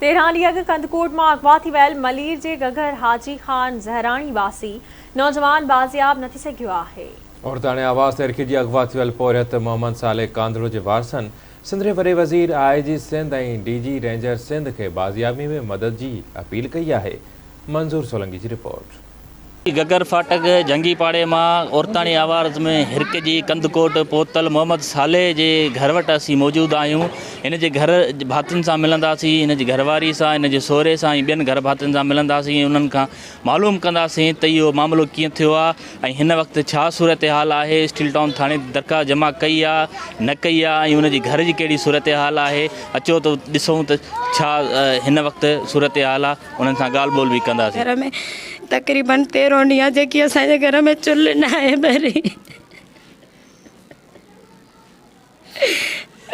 तेरहां ॾींहं कंदकोट में अगवा थी वियल मलीर के गगर हाजी खान ज़हरानी वासी नौजवान बाज़ियाब न थी सघियो आहे। औरताने आवाज़ तहरीक जी अगवा थी वियल पोरियत मोहम्मद साले कांदड़ो के वारसन सिंध के वॾे वज़ीर IG सिंध और DG रेंजर सिंध के बाज़ियाबी में मदद की अपील कई है। मंजूर सोलंकी की रिपोर्ट। गगर फाटक जंगी पाड़े में औरतानी आवाज़ में हिरक जी कंदकोट पोतल मोहम्मद साले के घर वट असी मौजूद आयूँ। इन जे घर भातिन से मिलंदासी, इन जी घरवारी से, इन जे सोहरे से, बियन घर भातिन से मिलंदासी, उन्हनि खां मालूम कंदासीं त इहो मामलो कीअं थियो आहे, हिन वक्त छा सूरत हाल आहे। स्टील टाउन थाने दरख़्वास्त जमा कई आहे न कई आहे, उन जी घर जी कहिड़ी सूरत हाल आहे, अचो तो ॾिसूं त छा हिन वक्त सूरत हाल आहे। उन्हनि सां ॻाल्हि ॿोल बि कंदासीं। घर में तकरीबन 13 ॾींहं जेकी असांजे घर में चुल्ह न आहे भरी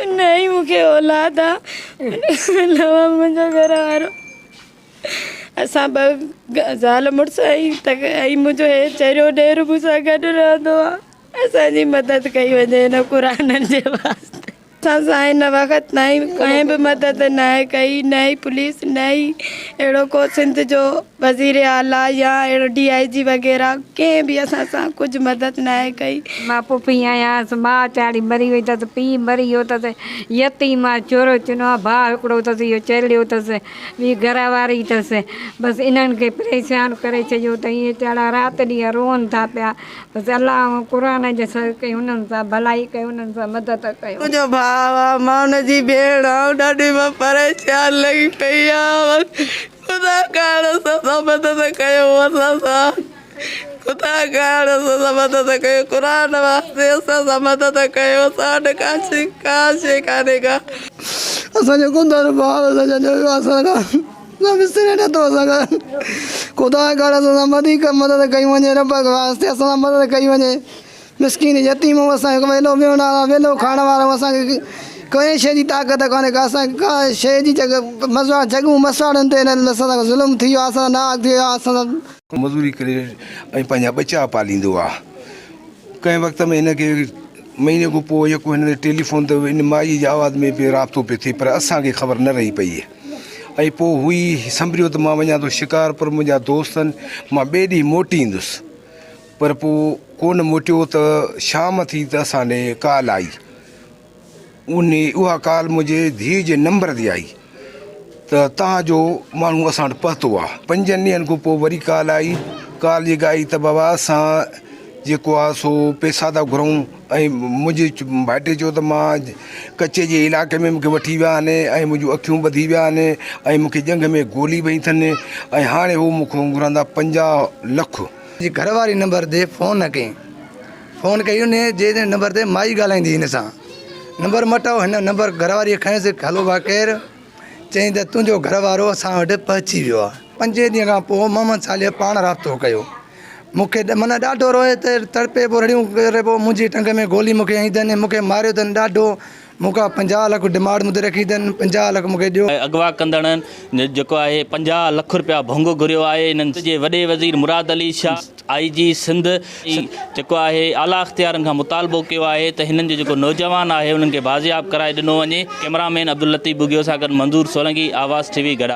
न ही मूंखे औलाद आहे नवा मुंहिंजो घर वारो असां ॿ ज़ाल मुड़ुस ऐं मुंहिंजो हे चरियो ॾेर मूं सां गॾु रहंदो आहे। असांजी मदद कई वञे हिन क़ुराननि जे वास्ते। असां हिन वक़्तु न ई कंहिं बि मदद न आहे कई, न ई पुलिस, न ई अहिड़ो को सिंध जो वज़ीर आला या अहिड़ो DIG वग़ैरह कंहिं बि असां सां कुझु मदद न आहे कई। मां पुफी आहियां, मां चाड़ी मरी वई अथसि, पीउ मरी वियो अथसि, यतीम आहे, चोरो चुनो आहे, भाउ हिकिड़ो अथसि इहो चलियो अथसि, ॿी घरवारी अथसि। बसि इन्हनि खे परेशान करे छॾियो त ईअं चड़ा राति ॾींहं रोअनि था पिया। बसि अलाह क़ुर जे सदक़े हुननि सां भलाई कयो, हुननि सां मदद कयो। मुंहिंजो भाउ आहे, मां हुनजी भेण आहियां, ॾाढी मां परेशान लॻी पई आहियां। ख़ुदा कारण सां मदद कयो, असां सां ख़ुदा कारण सां मदद कयो, क़ुर वास्ते असां सां मदद कयो। असां का शइ कान्हे का असांजो गुंदर भाउ असांजो विसरे नथो सघनि। ख़ुदा कारण सां वधीक मदद कई वञे, रब वास्ते असां सां मदद कई वञे। मिसकिन यतीम असांखे वेलो वेहण वारा, वेलो खाइण वारा, असांखे कंहिं शइ जी ताक़त कोन्हे का, असांखे का शइ जी जॻहूं मसवाड़नि ते असां सां ज़ुल्म थी वियो आहे, असां नाग थी वियो आहे। असां मज़दूरी करे ऐं पंहिंजा बचा पालींदो आहे। कंहिं वक़्त में हिनखे महीने खां पोइ जेको हिन टेलीफोन ते इन माई जी आवाज़ में बि राब्तो पियो थिए, पर असांखे ख़बर न रही पई। ऐं पोइ हुई संभरियो त मां वञा थो शिकारपुर, मुंहिंजा दोस्तनि, मां ॿिए ॾींहुं मोटी ईंदुसि, पर पोइ कोन मोटियो त शाम थी त असांजे कॉल आई। उहा कॉल मुंहिंजे धीउ जे नंबर ते आई त तव्हांजो माण्हू असां वटि पहुतो आहे। 5 ॾींहंनि खां पोइ वरी कॉल आई। कॉल जेका आई त बाबा असां जेको आहे सो पैसा था घुरूं। ऐं मुंहिंजे भाइटे चयो त मां कचे जे इलाइक़े में मूंखे वठी विया आहिनि ऐं मुंहिंजूं अखियूं ॿधी विया आहिनि ऐं मूंखे जंग में गोली वई अथनि ऐं हाणे हू मूंखां घुरंदा 50 लख। घरवारी नंबर ते फ़ोन न कई, फ़ोन कई उन जे नंबर ते माई ॻाल्हाईंदी हिन सां। नंबर मटाओ, हिन नंबर घरवारी खणियोसीं, हलो भाउ केरु, चई त तुंहिंजो घरवारो असां वटि पहुची वियो आहे। 5 ॾींहं खां पोइ मोहम्मद साले पाण राब्तो कयो। मूंखे माना ॾाढो रोए त तड़पे पोइ रड़ियूं करे पोइ मुंहिंजी टंग में गोली मूंखे हई अथनि, मूंखे मारियो अथनि ॾाढो। मूंखां 50 लख डिमांड मुते रखी अथनि, 50 लख मूंखे ॾियो। अगवा कंदड़नि जेको आहे 50 लख रुपया भोंगो घुरियो आहे। इन्हनि जे वॾे वज़ीर मुराद अली शाह IG सिंध जेको आहे आला अख़्तियारनि खां मुतालबो कयो आहे त हिननि जो जेको नौजवान आहे उन्हनि खे बाज़ियाब कराए ॾिनो वञे। कैमरामैन अब्दुल लतीफ़ बुगियो सां गॾु मंजूर सोलंकी, आवाज़ TV गढ़ा।